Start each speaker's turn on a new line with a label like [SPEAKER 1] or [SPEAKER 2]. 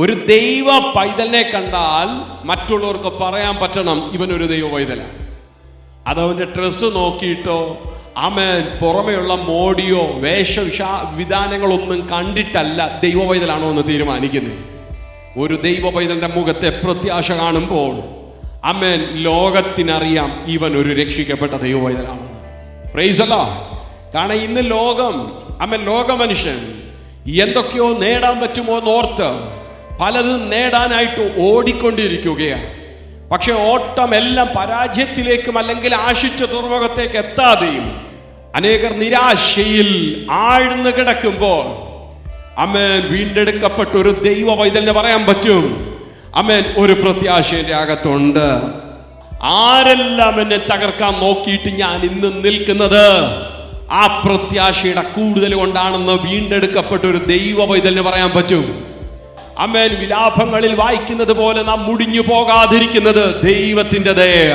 [SPEAKER 1] ഒരു ദൈവ പൈതലിനെ കണ്ടാൽ മറ്റുള്ളവർക്ക് പറയാൻ പറ്റണം ഇവനൊരു ദൈവ പൈതലാണ്. അതവൻ്റെ ഡ്രസ്സ് നോക്കിയിട്ടോ ആമേൻ പുറമെയുള്ള മോടിയോ വിധാനങ്ങളൊന്നും കണ്ടിട്ടല്ല ദൈവ പൈതലാണോ എന്ന് തീരുമാനിക്കുന്നത്. ഒരു ദൈവ പൈതലിന്റെ മുഖത്തെ പ്രത്യാശ കാണുമ്പോൾ ആമേൻ ലോകത്തിനറിയാം ഇവൻ ഒരു രക്ഷിക്കപ്പെട്ട ദൈവ പൈതലാണ്. Praise the Lord. കാരണം ഇന്ന് ലോക മനുഷ്യൻ എന്തൊക്കെയോ നേടാൻ പറ്റുമോ എന്നോർത്ത് പലതും നേടാനായിട്ട് ഓടിക്കൊണ്ടിരിക്കുകയാണ്. പക്ഷെ ഓട്ടമെല്ലാം പരാജയത്തിലേക്കും അല്ലെങ്കിൽ ആശിച്ച തുറമുഖത്തേക്ക് എത്താതെയും അനേകർ നിരാശയിൽ ആഴ്ന്നു കിടക്കുമ്പോൾ ആമേൻ വീണ്ടെടുക്കപ്പെട്ട ഒരു ദൈവ പൈതലിന് പറയാൻ പറ്റും ആമേൻ ഒരു പ്രത്യാശ എൻ്റെ അകത്തുണ്ട്. ആരെല്ലാം എന്നെ തകർക്കാൻ നോക്കിയിട്ട് ഞാൻ ഇന്ന് നിൽക്കുന്നത് ആ പ്രത്യാശയുടെ കൂടുതൽ കൊണ്ടാണെന്ന് വീണ്ടെടുക്കപ്പെട്ട ഒരു ദൈവ പൈതലിന് പറയാൻ പറ്റും. ആമേൻ. വിലാപങ്ങളിൽ വായിക്കുന്നത് പോലെ നാം മുടിഞ്ഞു പോകാതിരിക്കുന്നത് ദൈവത്തിന്റെ ദയ.